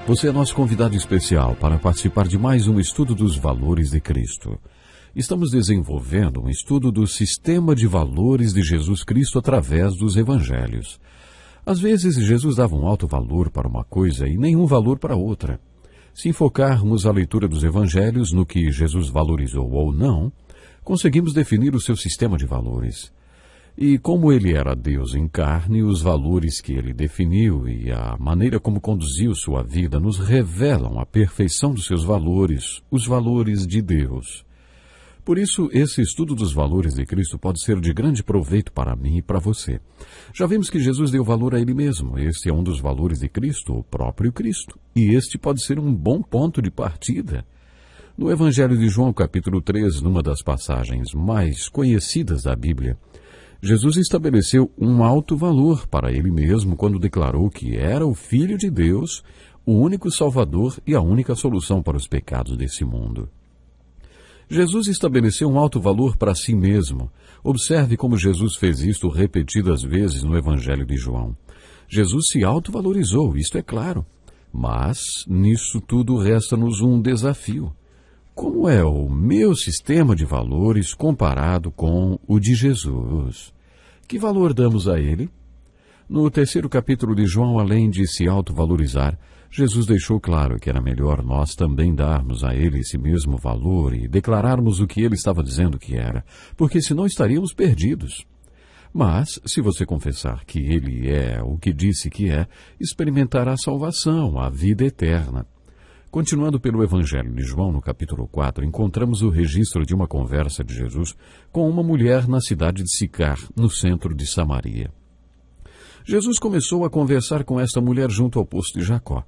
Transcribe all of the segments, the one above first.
Você é nosso convidado especial para participar de mais um estudo dos valores de Cristo. Estamos desenvolvendo um estudo do sistema de valores de Jesus Cristo através dos evangelhos. Às vezes, Jesus dava um alto valor para uma coisa e nenhum valor para outra. Se enfocarmos a leitura dos evangelhos no que Jesus valorizou ou não, conseguimos definir o seu sistema de valores. E como ele era Deus em carne, os valores que ele definiu e a maneira como conduziu sua vida nos revelam a perfeição dos seus valores, os valores de Deus. Por isso, esse estudo dos valores de Cristo pode ser de grande proveito para mim e para você. Já vimos que Jesus deu valor a ele mesmo. Este é um dos valores de Cristo, o próprio Cristo. E este pode ser um bom ponto de partida. No Evangelho de João, capítulo 3, numa das passagens mais conhecidas da Bíblia, Jesus estabeleceu um alto valor para ele mesmo quando declarou que era o Filho de Deus, o único Salvador e a única solução para os pecados desse mundo. Jesus estabeleceu um alto valor para si mesmo. Observe como Jesus fez isto repetidas vezes no Evangelho de João. Jesus se autovalorizou, isto é claro. Mas, nisso tudo, resta-nos um desafio. Como é o meu sistema de valores comparado com o de Jesus? Que valor damos a ele? No terceiro capítulo de João, além de se autovalorizar, Jesus deixou claro que era melhor nós também darmos a ele esse mesmo valor e declararmos o que ele estava dizendo que era, porque senão estaríamos perdidos. Mas, se você confessar que ele é o que disse que é, experimentará a salvação, a vida eterna. Continuando pelo Evangelho de João, no capítulo 4, encontramos o registro de uma conversa de Jesus com uma mulher na cidade de Sicar, no centro de Samaria. Jesus começou a conversar com esta mulher junto ao poço de Jacó.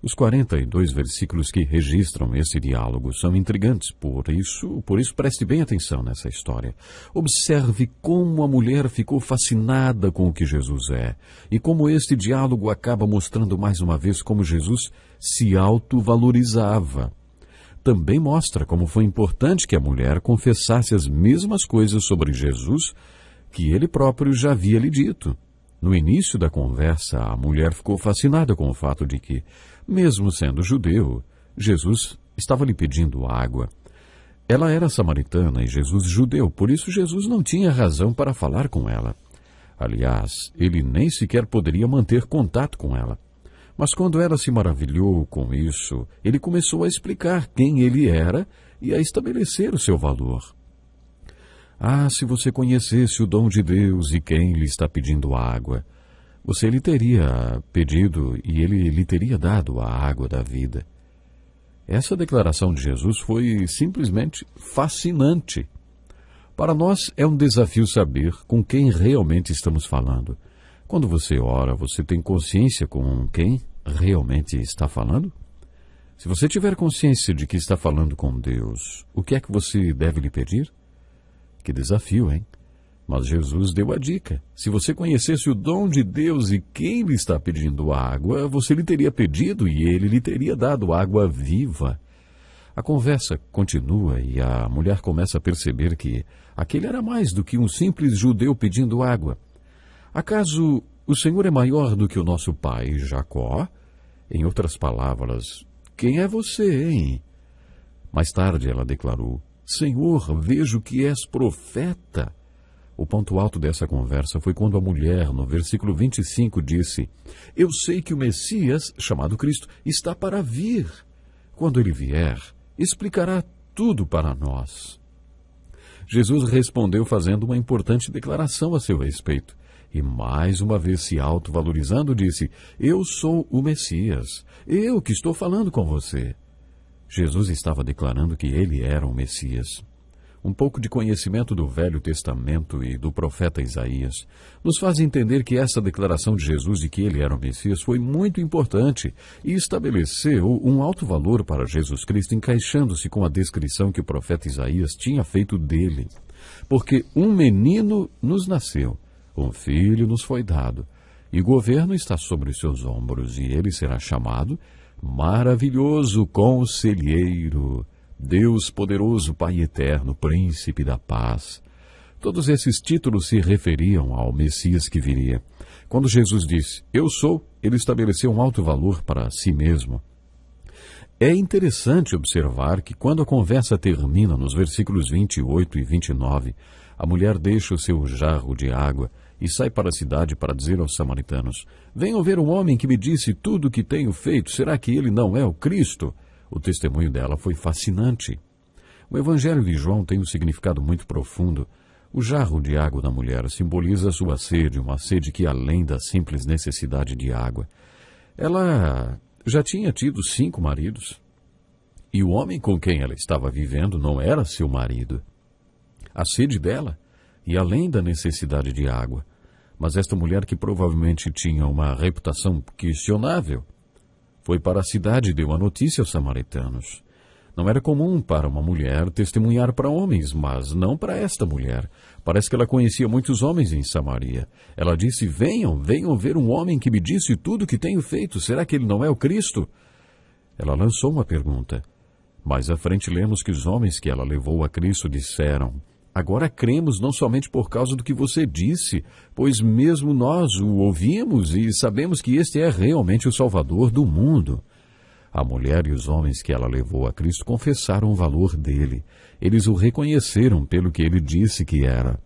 Os 42 versículos que registram esse diálogo são intrigantes, por isso preste bem atenção nessa história. Observe como a mulher ficou fascinada com o que Jesus é, e como este diálogo acaba mostrando mais uma vez como Jesus se autovalorizava. Também mostra como foi importante que a mulher confessasse as mesmas coisas sobre Jesus que ele próprio já havia lhe dito. No início da conversa, a mulher ficou fascinada com o fato de que, mesmo sendo judeu, Jesus estava lhe pedindo água. Ela era samaritana e Jesus judeu, por isso Jesus não tinha razão para falar com ela. Aliás, ele nem sequer poderia manter contato com ela. Mas quando ela se maravilhou com isso, ele começou a explicar quem ele era e a estabelecer o seu valor. Ah, se você conhecesse o dom de Deus e quem lhe está pedindo água, você lhe teria pedido e ele lhe teria dado a água da vida. Essa declaração de Jesus foi simplesmente fascinante. Para nós é um desafio saber com quem realmente estamos falando. Quando você ora, você tem consciência com quem realmente está falando? Se você tiver consciência de que está falando com Deus, o que é que você deve lhe pedir? Que desafio, hein? Mas Jesus deu a dica. Se você conhecesse o dom de Deus e quem lhe está pedindo água, você lhe teria pedido e ele lhe teria dado água viva. A conversa continua e a mulher começa a perceber que aquele era mais do que um simples judeu pedindo água. Acaso o Senhor é maior do que o nosso pai Jacó? Em outras palavras, quem é você, hein? Mais tarde ela declarou: Senhor, vejo que és profeta. O ponto alto dessa conversa foi quando a mulher, no versículo 25, disse: Eu sei que o Messias, chamado Cristo, está para vir. Quando ele vier, explicará tudo para nós. Jesus respondeu fazendo uma importante declaração a seu respeito. E mais uma vez se autovalorizando, disse: Eu sou o Messias, eu que estou falando com você. Jesus estava declarando que ele era o Messias. Um pouco de conhecimento do Velho Testamento e do profeta Isaías nos faz entender que essa declaração de Jesus de que ele era o Messias foi muito importante e estabeleceu um alto valor para Jesus Cristo, encaixando-se com a descrição que o profeta Isaías tinha feito dele. Porque um menino nos nasceu, um filho nos foi dado, e o governo está sobre os seus ombros, e ele será chamado Maravilhoso Conselheiro, Deus Poderoso, Pai Eterno, Príncipe da Paz. Todos esses títulos se referiam ao Messias que viria. Quando Jesus disse, eu sou, ele estabeleceu um alto valor para si mesmo. É interessante observar que quando a conversa termina nos versículos 28 e 29, a mulher deixa o seu jarro de água e sai para a cidade para dizer aos samaritanos: venham ver um homem que me disse tudo o que tenho feito, será que ele não é o Cristo? O testemunho dela foi fascinante. O Evangelho de João tem um significado muito profundo. O jarro de água da mulher simboliza a sua sede, uma sede que além da simples necessidade de água. Ela já tinha tido 5 maridos, e o homem com quem ela estava vivendo não era seu marido. A sede dela, e além da necessidade de água, mas esta mulher, que provavelmente tinha uma reputação questionável, foi para a cidade e deu a notícia aos samaritanos. Não era comum para uma mulher testemunhar para homens, mas não para esta mulher. Parece que ela conhecia muitos homens em Samaria. Ela disse: venham ver um homem que me disse tudo o que tenho feito. Será que ele não é o Cristo? Ela lançou uma pergunta. Mais à frente lemos que os homens que ela levou a Cristo disseram: agora cremos não somente por causa do que você disse, pois mesmo nós o ouvimos e sabemos que este é realmente o Salvador do mundo. A mulher e os homens que ela levou a Cristo confessaram o valor dele. Eles o reconheceram pelo que ele disse que era.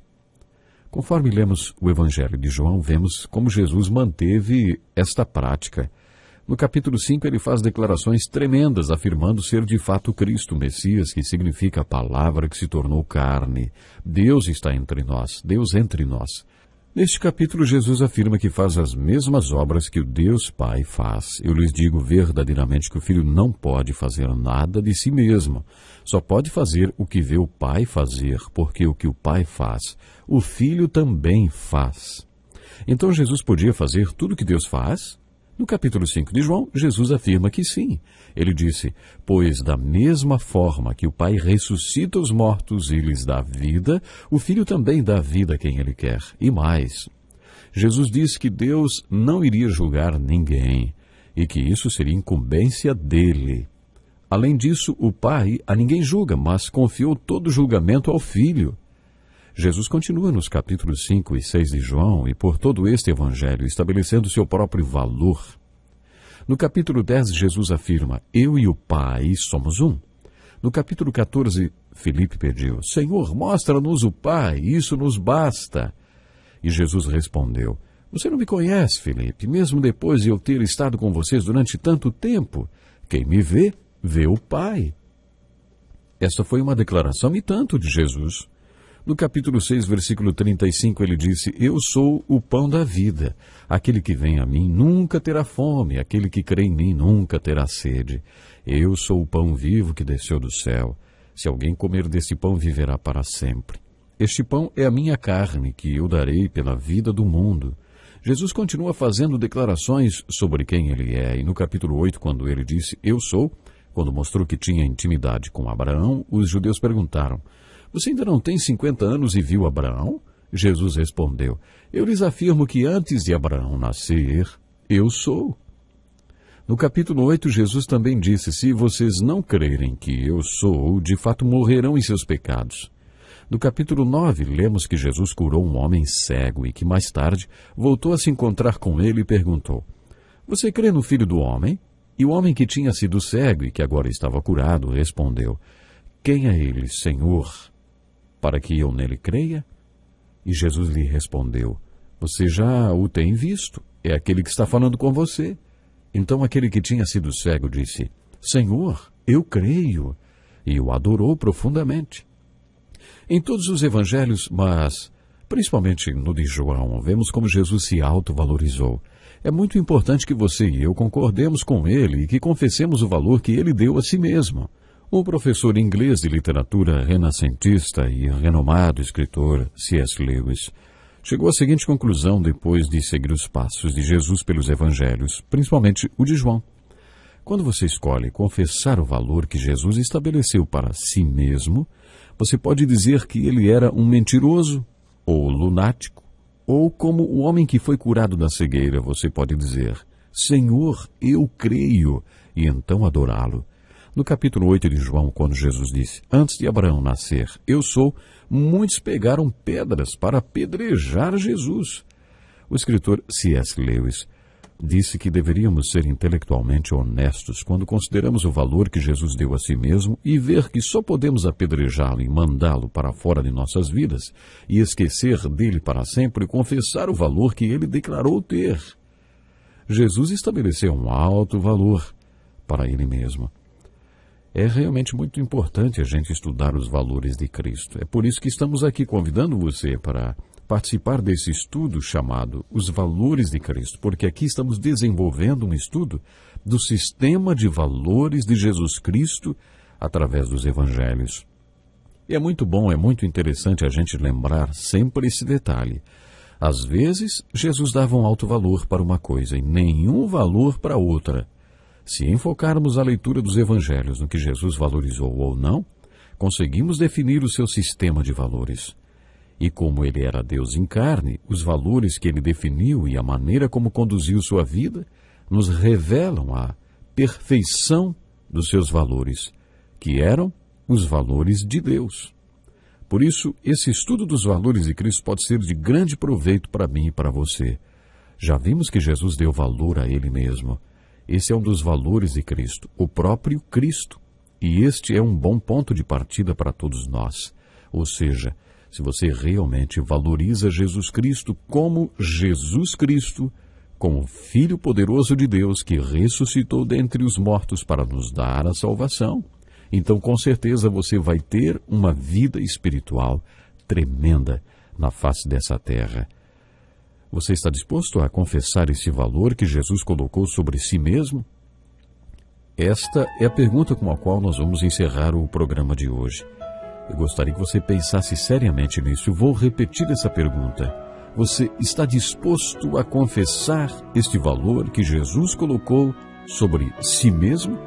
Conforme lemos o Evangelho de João, vemos como Jesus manteve esta prática. No capítulo 5, ele faz declarações tremendas, afirmando ser de fato Cristo, o Messias, que significa a palavra que se tornou carne. Deus está entre nós, Deus entre nós. Neste capítulo, Jesus afirma que faz as mesmas obras que o Deus Pai faz. Eu lhes digo verdadeiramente que o Filho não pode fazer nada de si mesmo. Só pode fazer o que vê o Pai fazer, porque o que o Pai faz, o Filho também faz. Então Jesus podia fazer tudo o que Deus faz? No capítulo 5 de João, Jesus afirma que sim. Ele disse: pois da mesma forma que o Pai ressuscita os mortos e lhes dá vida, o Filho também dá vida a quem ele quer. E mais, Jesus disse que Deus não iria julgar ninguém e que isso seria incumbência dele. Além disso, o Pai a ninguém julga, mas confiou todo o julgamento ao Filho. Jesus continua nos capítulos 5 e 6 de João e por todo este evangelho, estabelecendo seu próprio valor. No capítulo 10, Jesus afirma: eu e o Pai somos um. No capítulo 14, Filipe pediu: Senhor, mostra-nos o Pai, isso nos basta. E Jesus respondeu: você não me conhece, Filipe, mesmo depois de eu ter estado com vocês durante tanto tempo. Quem me vê, vê o Pai. Esta foi uma declaração e tanto de Jesus. No capítulo 6, versículo 35, ele disse: eu sou o pão da vida. Aquele que vem a mim nunca terá fome, aquele que crê em mim nunca terá sede. Eu sou o pão vivo que desceu do céu. Se alguém comer desse pão, viverá para sempre. Este pão é a minha carne, que eu darei pela vida do mundo. Jesus continua fazendo declarações sobre quem ele é, e no capítulo 8, quando ele disse: eu sou, quando mostrou que tinha intimidade com Abraão, os judeus perguntaram: você ainda não tem 50 anos e viu Abraão? Jesus respondeu: eu lhes afirmo que antes de Abraão nascer, eu sou. No capítulo 8, Jesus também disse: se vocês não crerem que eu sou, de fato morrerão em seus pecados. No capítulo 9, lemos que Jesus curou um homem cego e que mais tarde voltou a se encontrar com ele e perguntou: você crê no Filho do Homem? E o homem que tinha sido cego e que agora estava curado respondeu: quem é ele, Senhor, para que eu nele creia? E Jesus lhe respondeu: você já o tem visto, é aquele que está falando com você. Então aquele que tinha sido cego disse: Senhor, eu creio, e o adorou profundamente. Em todos os evangelhos, mas principalmente no de João, vemos como Jesus se autovalorizou. É muito importante que você e eu concordemos com ele e que confessemos o valor que ele deu a si mesmo. O professor inglês de literatura renascentista e renomado escritor C.S. Lewis chegou à seguinte conclusão depois de seguir os passos de Jesus pelos evangelhos, principalmente o de João. Quando você escolhe confessar o valor que Jesus estabeleceu para si mesmo, você pode dizer que ele era um mentiroso ou lunático, ou como o homem que foi curado da cegueira, você pode dizer: Senhor, eu creio, e então adorá-lo. No capítulo 8 de João, quando Jesus disse: antes de Abraão nascer, eu sou, muitos pegaram pedras para apedrejar Jesus. O escritor C.S. Lewis disse que deveríamos ser intelectualmente honestos quando consideramos o valor que Jesus deu a si mesmo e ver que só podemos apedrejá-lo e mandá-lo para fora de nossas vidas e esquecer dele para sempre e confessar o valor que ele declarou ter. Jesus estabeleceu um alto valor para ele mesmo. É realmente muito importante a gente estudar os valores de Cristo. É por isso que estamos aqui convidando você para participar desse estudo chamado Os Valores de Cristo, porque aqui estamos desenvolvendo um estudo do sistema de valores de Jesus Cristo através dos Evangelhos. E é muito bom, é muito interessante a gente lembrar sempre esse detalhe. Às vezes, Jesus dava um alto valor para uma coisa e nenhum valor para outra. Se enfocarmos a leitura dos Evangelhos no que Jesus valorizou ou não, conseguimos definir o seu sistema de valores. E como ele era Deus em carne, os valores que ele definiu e a maneira como conduziu sua vida nos revelam a perfeição dos seus valores, que eram os valores de Deus. Por isso, esse estudo dos valores de Cristo pode ser de grande proveito para mim e para você. Já vimos que Jesus deu valor a ele mesmo. Esse é um dos valores de Cristo, o próprio Cristo. E este é um bom ponto de partida para todos nós. Ou seja, se você realmente valoriza Jesus Cristo, como Filho poderoso de Deus que ressuscitou dentre os mortos para nos dar a salvação, então com certeza você vai ter uma vida espiritual tremenda na face dessa terra. Você está disposto a confessar esse valor que Jesus colocou sobre si mesmo? Esta é a pergunta com a qual nós vamos encerrar o programa de hoje. Eu gostaria que você pensasse seriamente nisso. Eu vou repetir essa pergunta. Você está disposto a confessar este valor que Jesus colocou sobre si mesmo,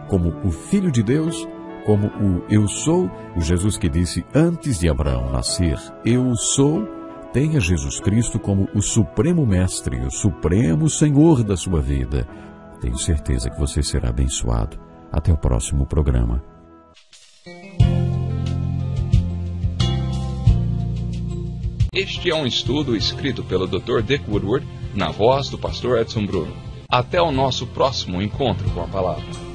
como o Filho de Deus, como o Eu Sou, o Jesus que disse antes de Abraão nascer, Eu Sou? Tenha Jesus Cristo como o Supremo Mestre, o Supremo Senhor da sua vida. Tenho certeza que você será abençoado. Até o próximo programa. Este é um estudo escrito pelo Dr. Dick Woodward, na voz do pastor Edson Bruno. Até o nosso próximo encontro com a palavra.